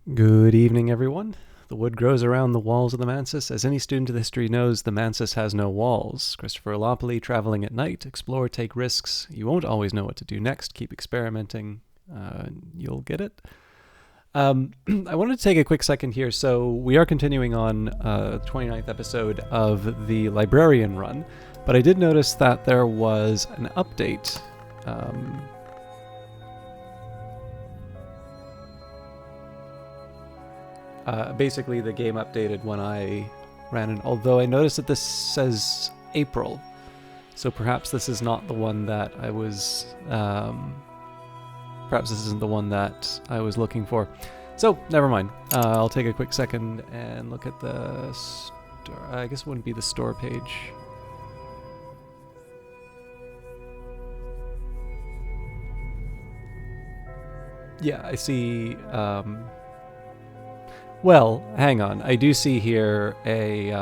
Good evening, everyone. The wood grows around the walls of the Mansis. As any student of history knows, the Mansis has no walls. Christopher Lopoli, traveling at night, explore, take risks. You won't always know what to do next. Keep experimenting. You'll get it. I wanted to take a quick second here. So we are continuing on the 29th episode of the Librarian run, but I did notice that there was an update. Basically, the game updated when I ran it, although I noticed that this says April, so perhaps this is not the one that I was... perhaps this isn't the one that I was looking for. So, never mind. I'll take a quick second and look at the store. I guess it wouldn't be the store page. Yeah, I see... Well, hang on. I do see here a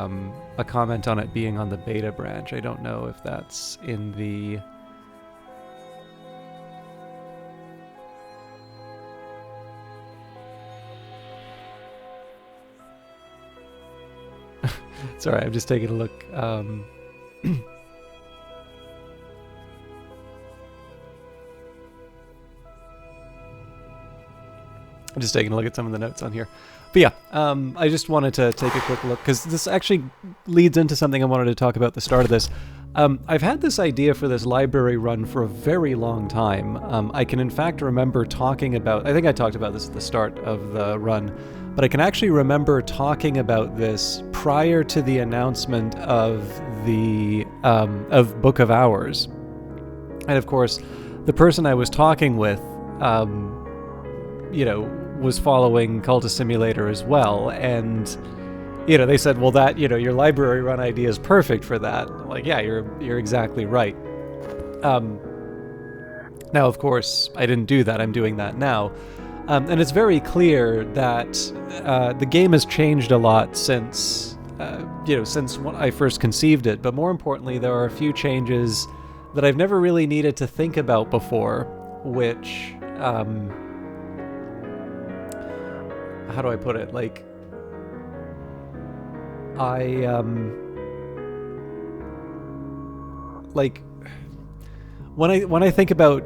comment on it being on the beta branch. I don't know if that's in the... Sorry, I'm just taking a look. I'm just taking a look at some of the notes on here. But yeah, I just wanted to take a quick look, because this actually leads into something I wanted to talk about at the start of this. I've had this idea for this library run for a very long time. I can in fact remember talking about... I think I talked about this at the start of the run, but I can actually remember talking about this prior to the announcement of the of Book of Hours. And of course, the person I was talking with, was following Cultist Simulator as well, and they said, well, that your library run idea is perfect for that. I'm like, yeah, you're exactly right. Now, of course, I didn't do that. I'm doing that now, and it's very clear that the game has changed a lot since since when I first conceived it. But more importantly, there are a few changes that I've never really needed to think about before, which how do I put it? Like, when I think about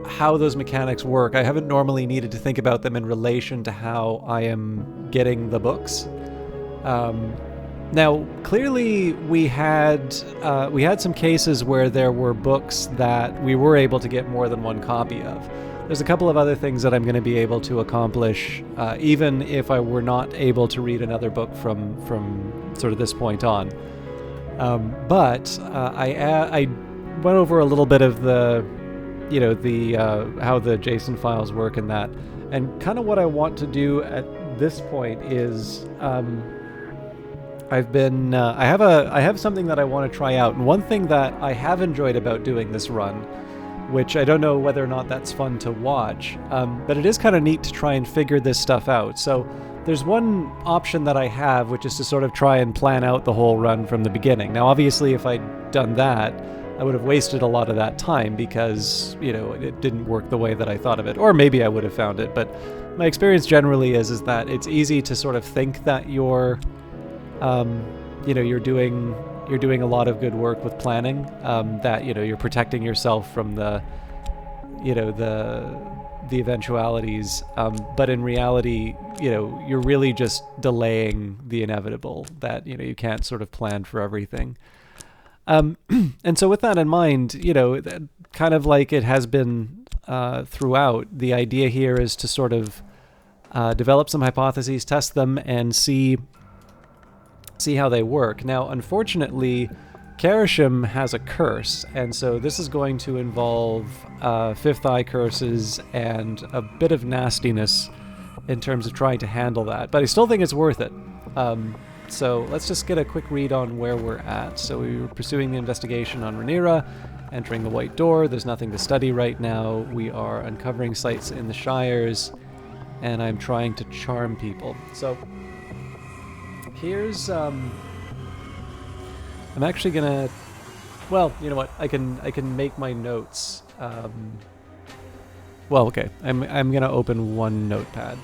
how those mechanics work, I haven't normally needed to think about them in relation to how I am getting the books. Now, clearly, we had some cases where there were books that we were able to get more than one copy of. There's a couple of other things that I'm going to be able to accomplish, even if I were not able to read another book from sort of this point on. But I went over a little bit of the, how the JSON files work and that, and kind of what I want to do at this point is, I have something that I want to try out, and one thing that I have enjoyed about doing this run, which I don't know whether or not that's fun to watch, but it is kind of neat to try and figure this stuff out. So there's one option that I have, which is to sort of try and plan out the whole run from the beginning. Now, obviously, if I'd done that, I would have wasted a lot of that time because, it didn't work the way that I thought of it. Or maybe I would have found it, but my experience generally is that it's easy to sort of think that you're doing a lot of good work with planning, that you're protecting yourself from the eventualities, but in reality you're really just delaying the inevitable, that you can't sort of plan for everything. And so with that in mind, kind of like it has been throughout, the idea here is to sort of develop some hypotheses, test them, and see how they work. Now, unfortunately, Karashim has a curse, and so this is going to involve fifth eye curses and a bit of nastiness in terms of trying to handle that. But I still think it's worth it. So let's just get a quick read on where we're at. So we were pursuing the investigation on Rhaenyra, entering the White Door. There's nothing to study right now. We are uncovering sites in the Shires, and I'm trying to charm people. So here's I'm actually gonna, well, you know what, I can make my notes Well, okay. I'm gonna open one notepad.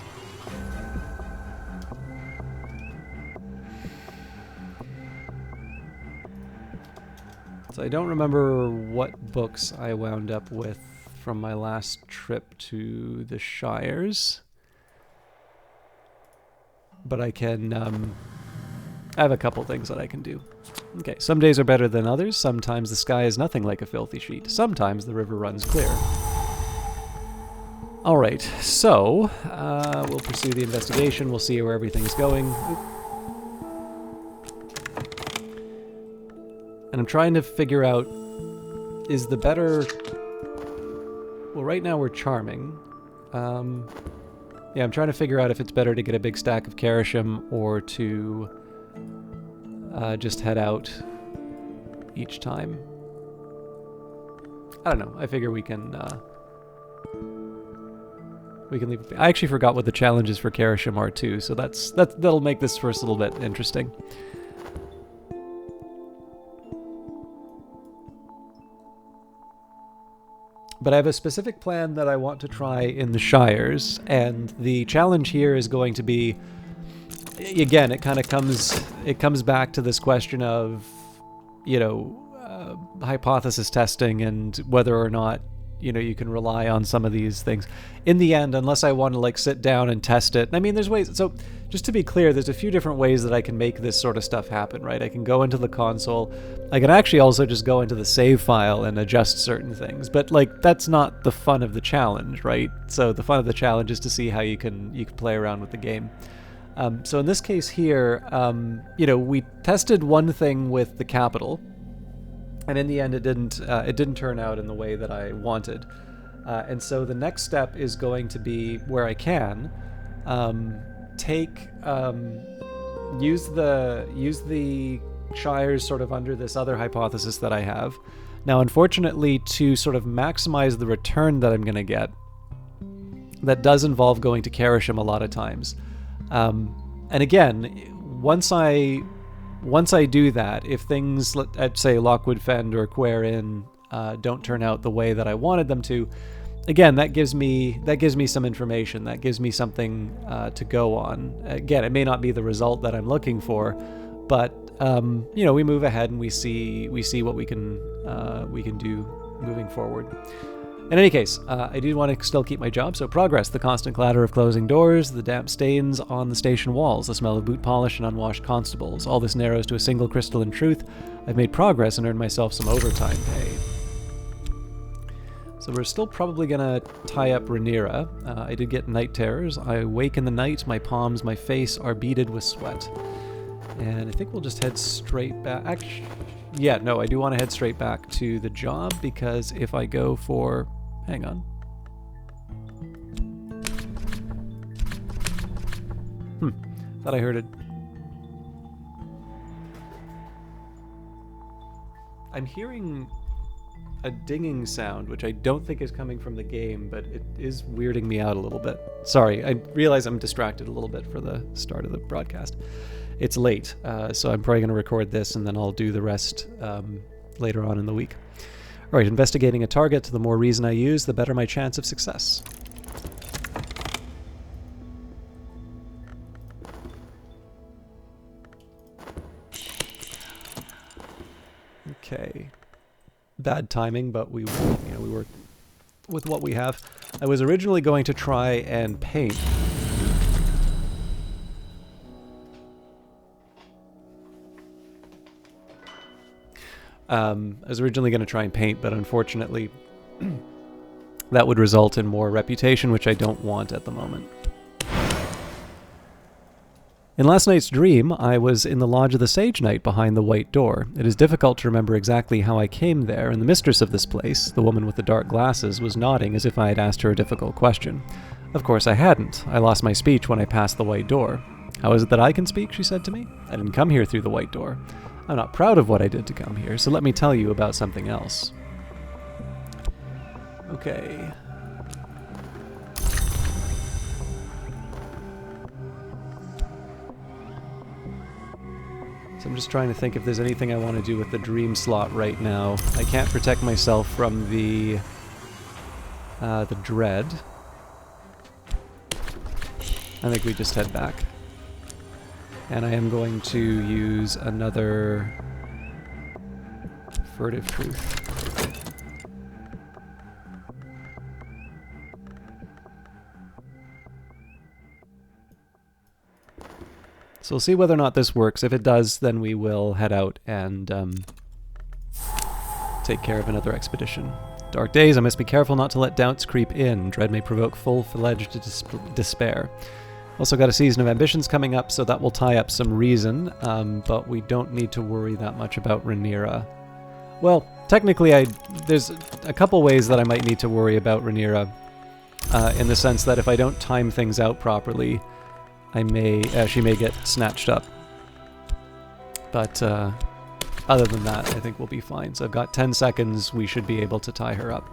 So I don't remember what books I wound up with from my last trip to the Shires. But I can, I have a couple things that I can do. Okay, some days are better than others. Sometimes the sky is nothing like a filthy sheet. Sometimes the river runs clear. Alright, so, we'll pursue the investigation. We'll see where everything's going. Oop. And I'm trying to figure out, is the better... Well, right now we're charming. Yeah, I'm trying to figure out if it's better to get a big stack of Karashim or to just head out each time. I don't know. I figure we can leave it. I actually forgot what the challenges for Karashim are too, so that'll make this first little bit interesting. But I have a specific plan that I want to try in the Shires, and the challenge here is going to be, again, it comes back to this question of, you know, hypothesis testing and whether or not, you know, you can rely on some of these things. In the end, unless I want to like sit down and test it, I mean, there's ways. So just to be clear, there's a few different ways that I can make this sort of stuff happen, right? I can go into the console. I can actually also just go into the save file and adjust certain things, but like that's not the fun of the challenge, right? So the fun of the challenge is to see how you can play around with the game. So in this case here, you know, we tested one thing with the capital. And in the end, it didn't turn out in the way that I wanted. And so the next step is going to be where I can use the Shires sort of under this other hypothesis that I have. Now, unfortunately, to sort of maximize the return that I'm going to get, that does involve going to Karashim a lot of times. And again, once I do that, if things at say Lockwood Fend or Quare Inn don't turn out the way that I wanted them to, again, that gives me some information. That gives me something to go on. Again, it may not be the result that I'm looking for, but you know, we move ahead and we see what we can do moving forward. In any case, I do want to still keep my job, so progress, the constant clatter of closing doors, the damp stains on the station walls, the smell of boot polish and unwashed constables. All this narrows to a single crystalline truth. I've made progress and earned myself some overtime pay. So we're still probably going to tie up Rhaenyra. I did get night terrors. I wake in the night, my palms, my face are beaded with sweat. And I think we'll just head straight back. Actually, yeah, no, I do want to head straight back to the job, because if I go for... Hang on. Thought I heard it. I'm hearing a dinging sound, which I don't think is coming from the game, but it is weirding me out a little bit. Sorry, I realize I'm distracted a little bit for the start of the broadcast. It's late, so I'm probably going to record this and then I'll do the rest later on in the week. All right, investigating a target, the more reason I use, the better my chance of success. Okay. Bad timing, but we work with what we have. I was originally going to try and paint. I was originally going to try and paint, but unfortunately that would result in more reputation, which I don't want at the moment. In last night's dream, I was in the Lodge of the Sage Knight behind the White Door. It is difficult to remember exactly how I came there, and the mistress of this place, the woman with the dark glasses, was nodding as if I had asked her a difficult question. Of course I hadn't. I lost my speech when I passed the White Door. How is it that I can speak, she said to me. I didn't come here through the White Door. I'm not proud of what I did to come here, so let me tell you about something else. Okay. So I'm just trying to think if there's anything I want to do with the dream slot right now. I can't protect myself from the the Dread. I think we just head back. And I am going to use another Furtive Truth. So we'll see whether or not this works. If it does, then we will head out and take care of another expedition. Dark days, I must be careful not to let doubts creep in. Dread may provoke full-fledged despair. Also got a season of ambitions coming up, so that will tie up some reason, but we don't need to worry that much about Rhaenyra. Well, technically, there's a couple ways that I might need to worry about Rhaenyra, in the sense that if I don't time things out properly, she may get snatched up. But other than that, I think we'll be fine. So I've got 10 seconds. We should be able to tie her up.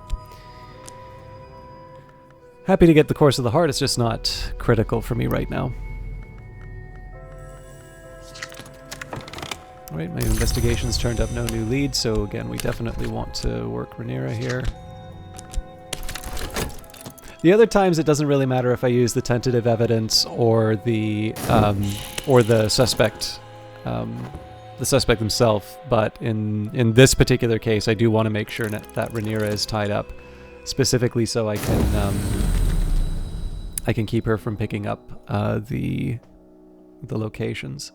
Happy to get the Course of the Heart. It's just not critical for me right now. Alright, my investigations turned up no new leads, so again, we definitely want to work Rhaenyra here. The other times, it doesn't really matter if I use the tentative evidence or the suspect, himself. But in this particular case, I do want to make sure that Rhaenyra is tied up, specifically so I can keep her from picking up the locations.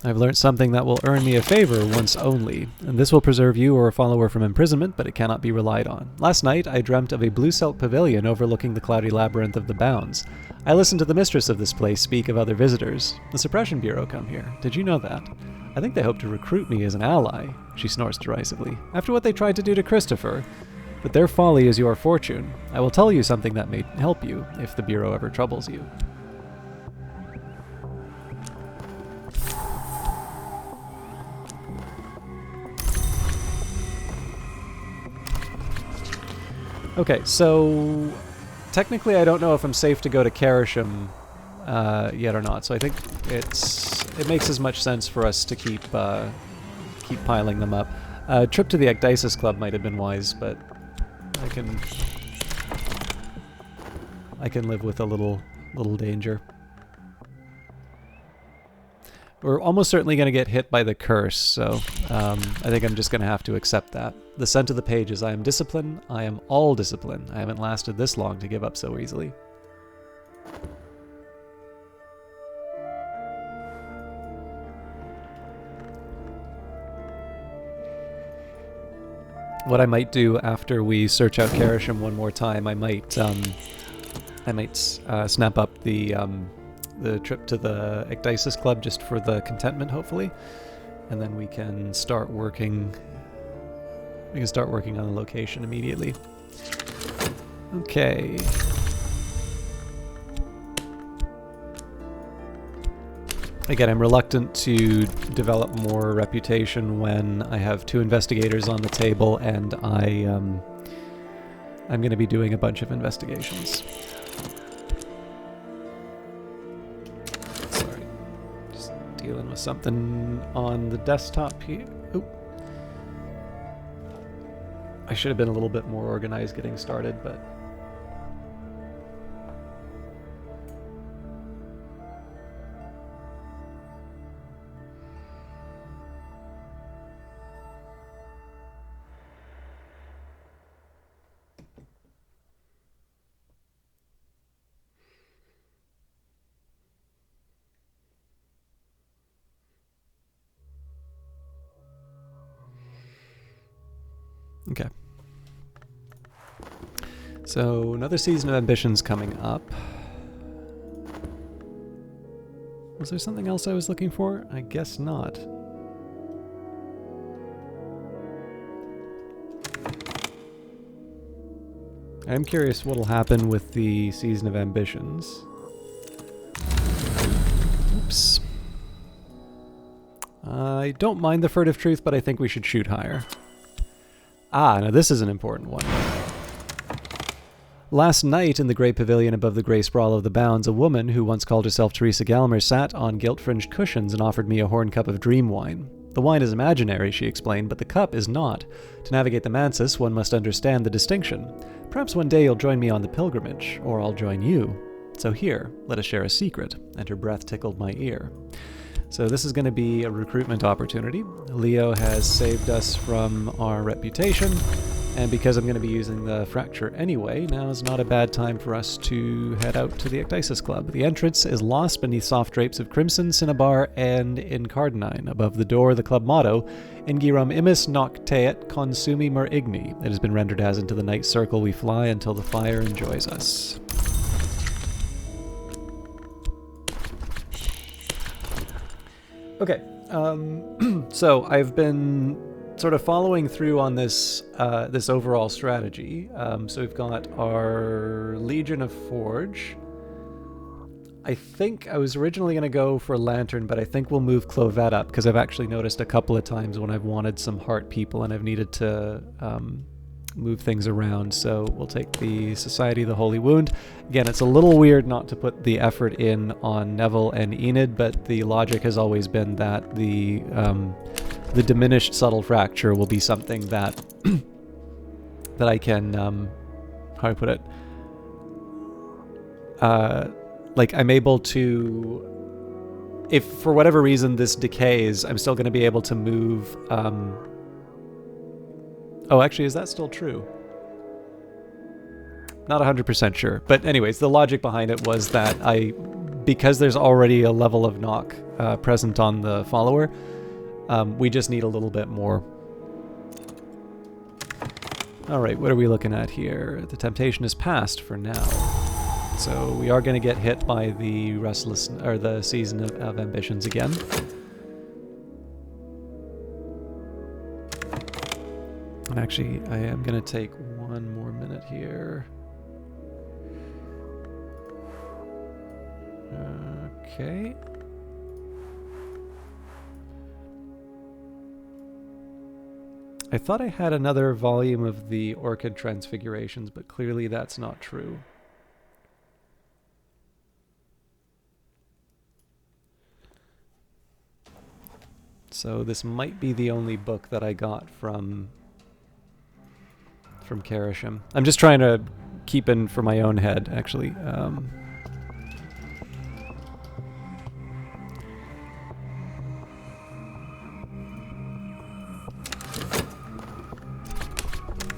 I've learnt something that will earn me a favor once only, and this will preserve you or a follower from imprisonment, but it cannot be relied on. Last night, I dreamt of a blue silk pavilion overlooking the cloudy labyrinth of the Bounds. I listened to the mistress of this place speak of other visitors. The Suppression Bureau come here. Did you know that? I think they hope to recruit me as an ally, she snorts derisively, after what they tried to do to Christopher. But their folly is your fortune. I will tell you something that may help you, if the Bureau ever troubles you. Okay, so technically I don't know if I'm safe to go to Karasham yet or not, so I think it makes as much sense for us to keep piling them up. A trip to the Ecdysis Club might have been wise, but I can live with a little danger. We're almost certainly going to get hit by the curse, so I think I'm just going to have to accept that. The scent of the pages. I am discipline. I am all discipline. I haven't lasted this long to give up so easily. What I might do after we search out Karasham one more time, I might snap up the trip to the Ecdysis Club just for the contentment, hopefully, and then we can start working. We can start working on the location immediately. Okay. Again, I'm reluctant to develop more reputation when I have 2 investigators on the table and I'm going to be doing a bunch of investigations. Sorry, just dealing with something on the desktop here. Oop. I should have been a little bit more organized getting started, but okay. So, another season of ambitions coming up. Was there something else I was looking for? I guess not. I'm curious what'll happen with the season of ambitions. Oops. I don't mind the furtive truth, but I think we should shoot higher. Ah, now this is an important one. Last night, in the great pavilion above the grey sprawl of the Bounds, a woman who once called herself Teresa Galmer sat on gilt-fringed cushions and offered me a horn cup of dream wine. The wine is imaginary, she explained, but the cup is not. To navigate the Mansus, one must understand the distinction. Perhaps one day you'll join me on the pilgrimage, or I'll join you. So here, let us share a secret. And her breath tickled my ear. So this is going to be a recruitment opportunity. Leo has saved us from our reputation, and because I'm going to be using the fracture anyway, now is not a bad time for us to head out to the Ecdysis Club. The entrance is lost beneath soft drapes of crimson, cinnabar, and incardinine. Above the door, the club motto, Ingirum imis nocteat consumimur igni. It has been rendered as into the night circle we fly until the fire enjoys us. Okay, so I've been sort of following through on this this overall strategy. So we've got our Legion of Forge. I think I was originally going to go for Lantern, but I think we'll move Clovette up, because I've actually noticed a couple of times when I've wanted some heart people and I've needed to move things around. So we'll take the Society of the Holy Wound. Again, it's a little weird not to put the effort in on Neville and Enid, but the logic has always been that the diminished subtle fracture will be something that that I can how do I put it, like I'm able to, if for whatever reason this decays, I'm still going to be able to move oh, actually, is that still true? Not 100% sure. But anyways, the logic behind it was that because there's already a level of knock present on the follower, we just need a little bit more. All right, what are we looking at here? The temptation is past for now. So we are going to get hit by the restless, or the season of ambitions again. And actually, I am going to take one more minute here. Okay. I thought I had another volume of the Orchid Transfigurations, but clearly that's not true. So this might be the only book that I got from Karashim. I'm just trying to keep in for my own head, actually.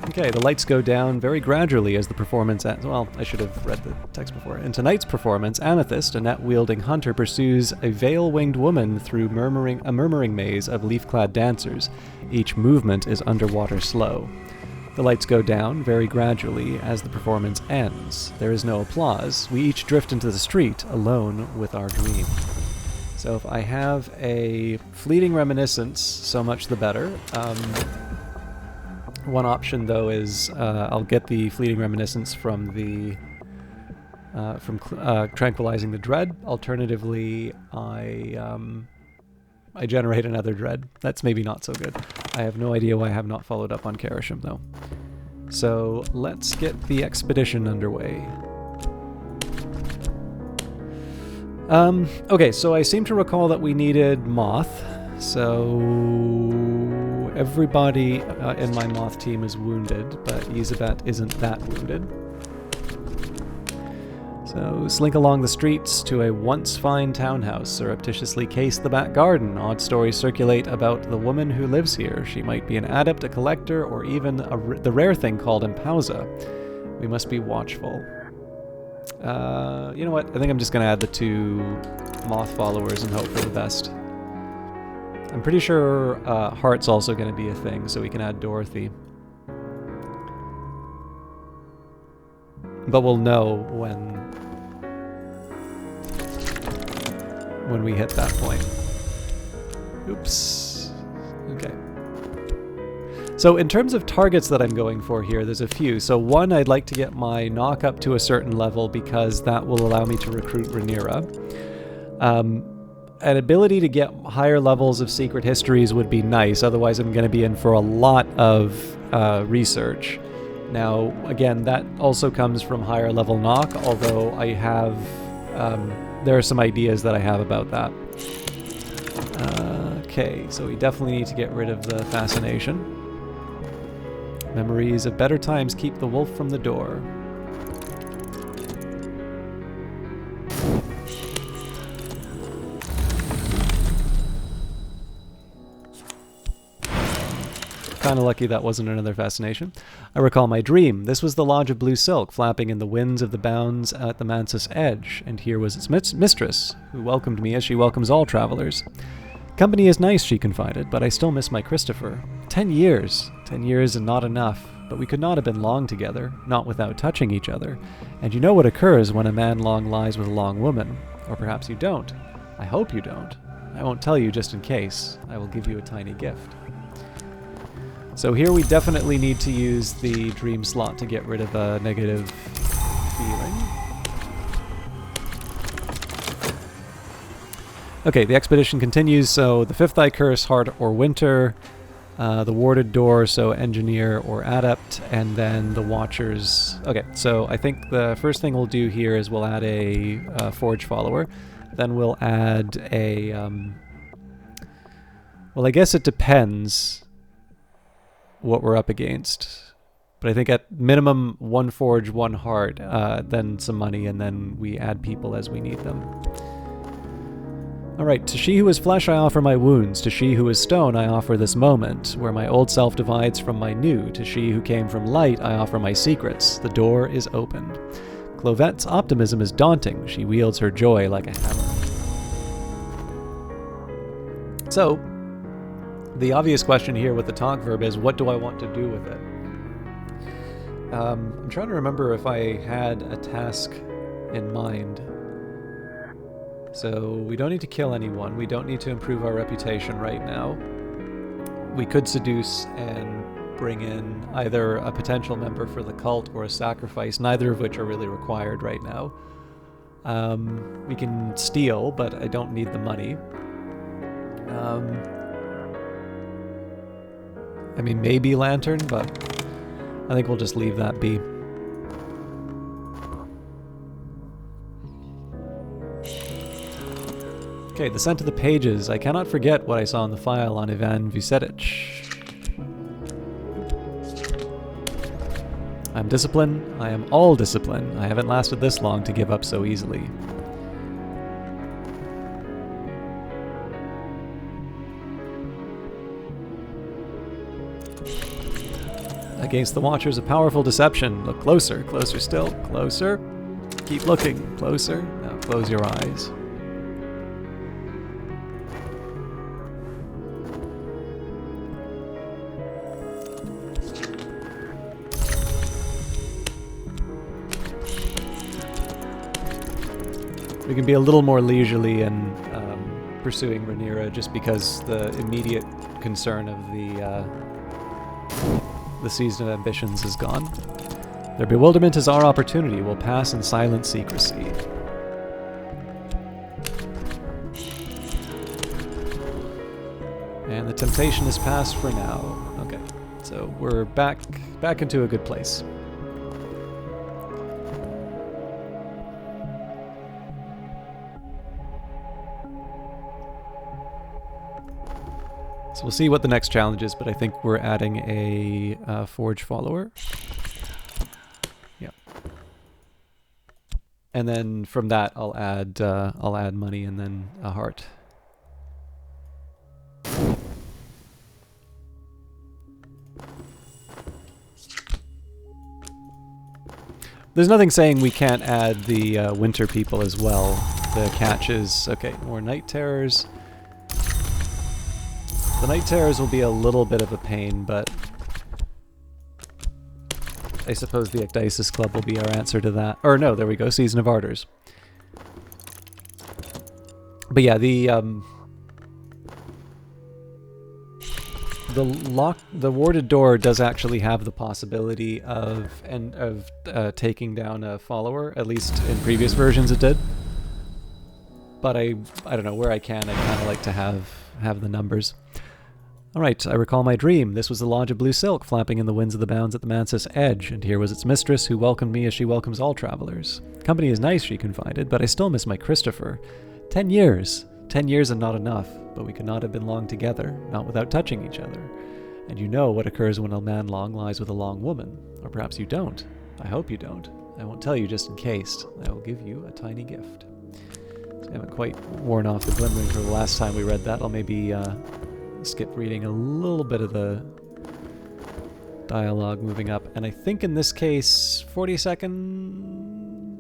Okay, the lights go down very gradually as the performance ends. Well, I should have read the text before. In tonight's performance, Amethyst, a net-wielding hunter, pursues a veil-winged woman through a murmuring maze of leaf-clad dancers. Each movement is underwater slow. The lights go down very gradually as the performance ends. There is no applause. We each drift into the street, alone with our dream. So if I have a fleeting reminiscence, so much the better. One option, though, is I'll get the fleeting reminiscence from the tranquilizing the dread. Alternatively, I generate another dread. That's maybe not so good. I have no idea why I have not followed up on Karashim, though. So let's get the expedition underway. Okay, so I seem to recall that we needed Moth. So everybody in my Moth team is wounded, but Yzabet isn't that wounded. So slink along the streets to a once fine townhouse, surreptitiously case the back garden. Odd stories circulate about the woman who lives here. She might be an adept, a collector, or even the rare thing called Impausa. We must be watchful. You know what? I think I'm just going to add the 2 Moth followers and hope for the best. I'm pretty sure Heart's also going to be a thing, so we can add Dorothy. But we'll know when we hit that point. Oops. Okay. So in terms of targets that I'm going for here, there's a few. So one, I'd like to get my knock up to a certain level because that will allow me to recruit Rhaenyra. An ability to get higher levels of secret histories would be nice, otherwise I'm going to be in for a lot of research. Now, again, that also comes from higher level knock, although I have... there are some ideas that I have about that. Okay, so we definitely need to get rid of the fascination. Memories of better times keep the wolf from the door. Kinda lucky that wasn't another fascination. I recall my dream. This was the Lodge of Blue Silk, flapping in the winds of the bounds at the Mansus edge, and here was its mistress, who welcomed me as she welcomes all travelers. Company is nice, she confided, but I still miss my Christopher. 10 years. 10 years and not enough. But we could not have been long together, not without touching each other. And you know what occurs when a man long lies with a long woman. Or perhaps you don't. I hope you don't. I won't tell you just in case. I will give you a tiny gift. So here we definitely need to use the dream slot to get rid of a negative feeling. Okay, the expedition continues, so the Fifth Eye Curse, Heart or Winter, the Warded Door, so Engineer or Adept, and then the Watchers. Okay, so I think the first thing we'll do here is we'll add a Forge Follower, then we'll add a... well, I guess it depends what we're up against. But I think at minimum 1 Forge, 1 Heart, then some money, and then we add people as we need them. Alright, to she who is flesh I offer my wounds, to she who is stone I offer this moment, where my old self divides from my new, to she who came from light I offer my secrets, the door is opened. Clovette's optimism is daunting, she wields her joy like a hammer. So, the obvious question here with the talk verb is, what do I want to do with it? I'm trying to remember if I had a task in mind. So we don't need to kill anyone, we don't need to improve our reputation right now. We could seduce and bring in either a potential member for the cult or a sacrifice, neither of which are really required right now. We can steal, but I don't need the money. I mean, maybe Lantern, but I think we'll just leave that be. Okay, the scent of the pages. I cannot forget what I saw in the file on Ivan Vucetich. I'm disciplined. I am all discipline. I haven't lasted this long to give up so easily. Against the Watchers, a powerful deception. Look closer, closer still, closer. Keep looking, closer. Now close your eyes. We can be a little more leisurely in pursuing Rhaenyra just because the immediate concern of the season of ambitions is gone. Their bewilderment is our opportunity. We'll pass in silent secrecy. And the temptation is past for now. Okay, so we're back into a good place. So we'll see what the next challenge is, but I think we're adding a Forge Follower. Yep. And then from that, I'll add money and then a heart. There's nothing saying we can't add the winter people as well. The catch is, okay, more Night Terrors. The Night Terrors will be a little bit of a pain, but I suppose the Ecdysis Club will be our answer to that. Or no, there we go, Season of Ardors. But yeah, the Warded Door does actually have the possibility of taking down a follower. At least in previous versions it did. But I don't know, where I can, I kind of like to have the numbers. Alright, I recall my dream. This was the Lodge of Blue Silk, flapping in the winds of the bounds at the Mansus edge, and here was its mistress, who welcomed me as she welcomes all travelers. Company is nice, she confided, but I still miss my Christopher. 10 years. 10 years and not enough, but but we could not have been long together, not without touching each other. And you know what occurs when a man long lies with a long woman. Or perhaps you don't. I hope you don't. I won't tell you just in case. I will give you a tiny gift. So I haven't quite worn off the glimmering from the last time we read that. I'll maybe skip reading a little bit of the dialogue moving up. And I think in this case, 40 seconds...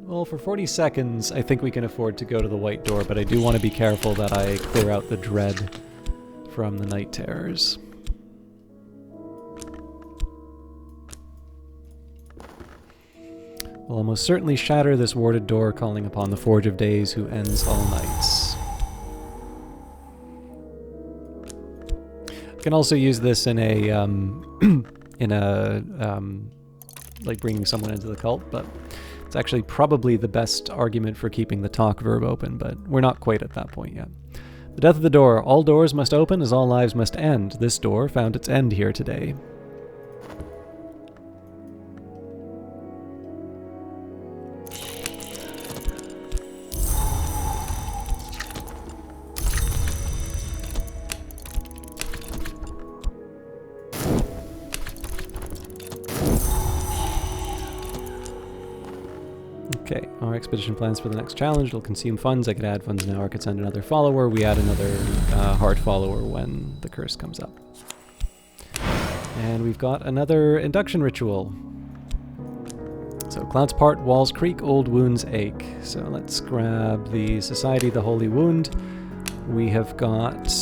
Well, for 40 seconds, I think we can afford to go to the White Door, but I do want to be careful that I clear out the dread from the Night Terrors. Will almost certainly shatter this warded door, calling upon the Forge of Days who ends all nights. You can also use this in a, like bringing someone into the cult, but it's actually probably the best argument for keeping the talk verb open, but we're not quite at that point yet. The death of the door. All doors must open as all lives must end. This door found its end here today. Okay, our expedition plans for the next challenge will consume funds. I could add funds now, or I could send another follower. We add another hard follower when the curse comes up. And we've got another induction ritual. So clouds part, walls creak, old wounds ache. So let's grab the Society of the Holy Wound. We have got...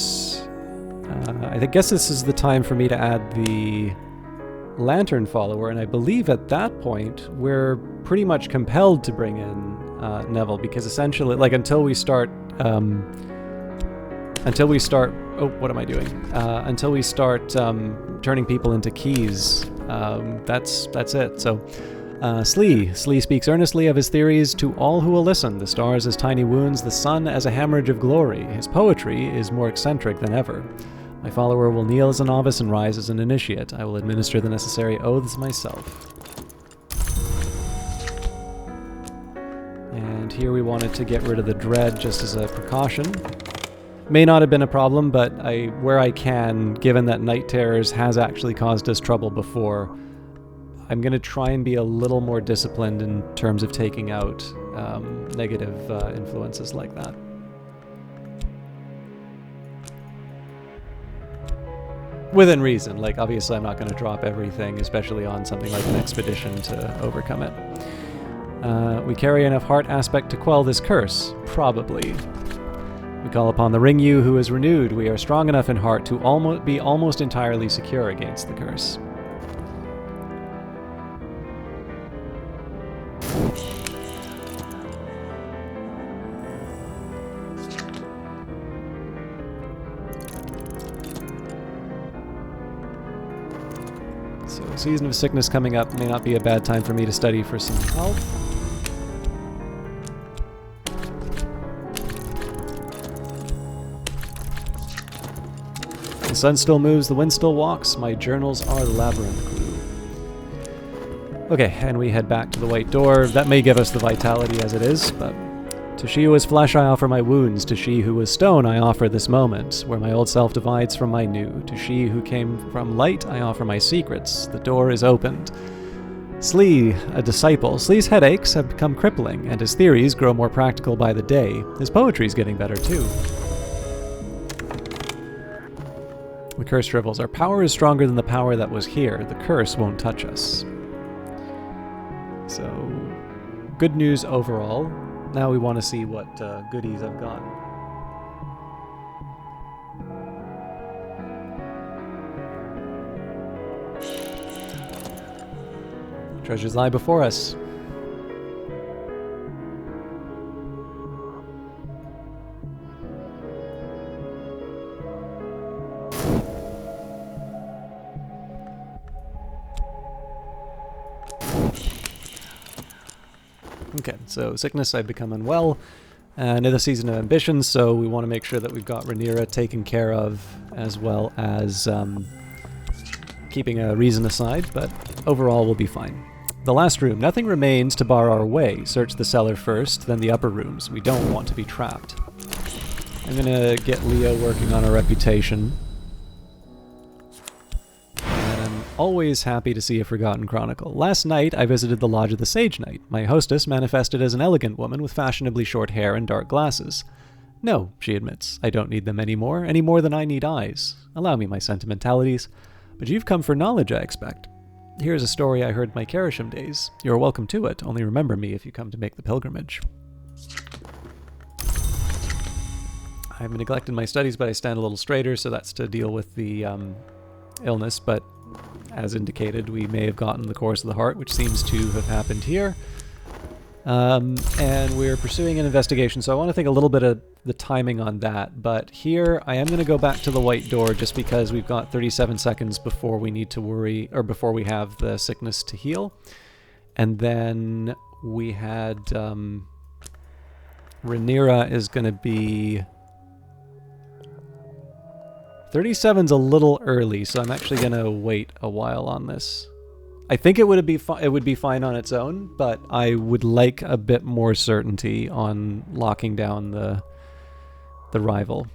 I guess this is the time for me to add the Lantern follower, and I believe at that point we're pretty much compelled to bring in Neville, because essentially, like, until we start oh, what am I doing? Until we start turning people into keys, that's it. So Slee speaks earnestly of his theories to all who will listen. The stars as tiny wounds, the sun as a hemorrhage of glory. His poetry is more eccentric than ever. My follower will kneel as a novice and rise as an initiate. I will administer the necessary oaths myself. And here we wanted to get rid of the dread just as a precaution. May not have been a problem, but where I can, given that Night Terrors has actually caused us trouble before, I'm going to try and be a little more disciplined in terms of taking out negative influences like that. Within reason. Like, obviously I'm not going to drop everything, especially on something like an expedition, to overcome it. We carry enough heart aspect to quell this curse? Probably. We call upon the Ring-Yu who is renewed. We are strong enough in heart to be almost entirely secure against the curse. So, Season of Sickness coming up. May not be a bad time for me to study for some health. The sun still moves, the wind still walks. My journals are the labyrinth clue. Okay, and we head back to the White Door. That may give us the vitality as it is, but... To she who is flesh I offer my wounds, to she who was stone I offer this moment, where my old self divides from my new. To she who came from light I offer my secrets, the door is opened. Slee, a disciple. Slee's headaches have become crippling, and his theories grow more practical by the day. His poetry's getting better too. The curse shrivels. Our power is stronger than the power that was here. The curse won't touch us. So, good news overall. Now we want to see what goodies I've got. Treasures lie before us. Okay, so sickness, I've become unwell. Another season of ambition, so we want to make sure that we've got Rhaenyra taken care of, as well as keeping a reason aside, but overall we'll be fine. The last room. Nothing remains to bar our way. Search the cellar first, then the upper rooms. We don't want to be trapped. I'm gonna get Leo working on a reputation. And I'm always happy to see a forgotten chronicle. Last night, I visited the Lodge of the Sage Knight. My hostess manifested as an elegant woman with fashionably short hair and dark glasses. No, she admits, I don't need them any more than I need eyes. Allow me my sentimentalities. But you've come for knowledge, I expect. Here's a story I heard in my Kerisham days. You're welcome to it, only remember me if you come to make the pilgrimage. I've neglected my studies, but I stand a little straighter, so that's to deal with the illness, but as indicated, we may have gotten the course of the heart, which seems to have happened here. And we're pursuing an investigation, so I want to think a little bit of the timing on that, but here I am going to go back to the white door just because we've got 37 seconds before we need to worry, or before we have the sickness to heal. And then we had Rhaenyra is going to be 37's a little early, so I'm actually going to wait a while on this. I think it would be fine on its own, but I would like a bit more certainty on locking down the rival.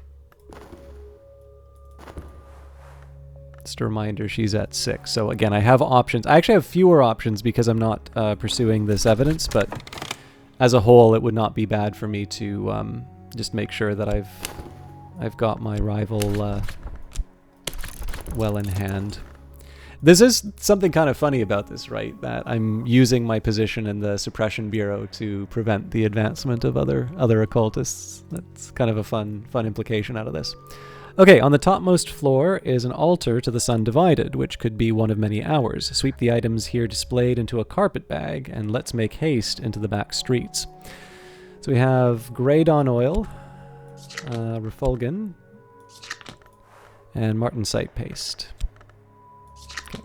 Just a reminder, she's at 6. So again, I have options. I actually have fewer options because I'm not pursuing this evidence, but as a whole, it would not be bad for me to just make sure that I've got my rival well in hand. This is something kind of funny about this, right? That I'm using my position in the Suppression Bureau to prevent the advancement of other occultists. That's kind of a fun implication out of this. Okay, on the topmost floor is an altar to the Sun Divided, which could be one of many hours. Sweep the items here displayed into a carpet bag, and let's make haste into the back streets. So we have Grey Dawn Oil, Refulgin, and Martensite Paste. Okay.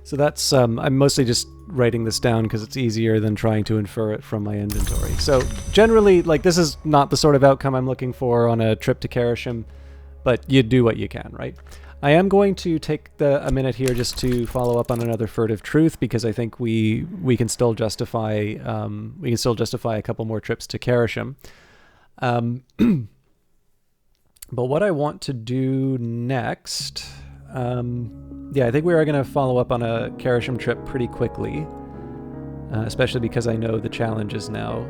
So that's, I'm mostly just writing this down because it's easier than trying to infer it from my inventory. So generally, like, this is not the sort of outcome I'm looking for on a trip to Kerisham, but you do what you can, right? I am going to take a minute here just to follow up on another furtive truth because I think we can still justify a couple more trips to Kerisham. But what I want to do next, yeah, I think we are going to follow up on a Kerisham trip pretty quickly, especially because I know the challenges now.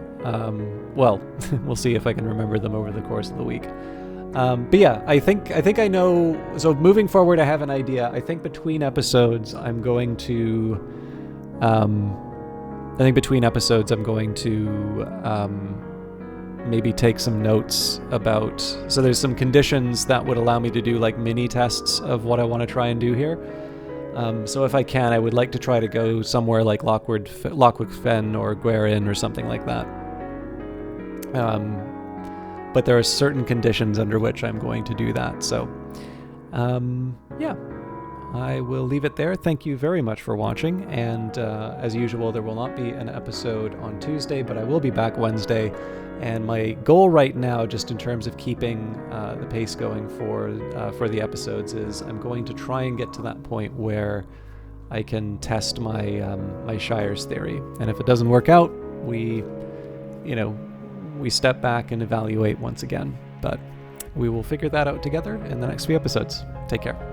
Well, we'll see if I can remember them over the course of the week. But yeah, I think I know. So moving forward, I have an idea. I think between episodes, I'm going to maybe take some notes about. So there's some conditions that would allow me to do like mini tests of what I want to try and do here. So if I can, I would like to try to go somewhere like Lockwood Fen or Guerin or something like that. But there are certain conditions under which I'm going to do that. So, yeah, I will leave it there. Thank you very much for watching. And as usual, there will not be an episode on Tuesday, but I will be back Wednesday. And my goal right now, just in terms of keeping the pace going for the episodes, is I'm going to try and get to that point where I can test my Shires theory. And if it doesn't work out, we step back and evaluate once again. But we will figure that out together in the next few episodes. Take care.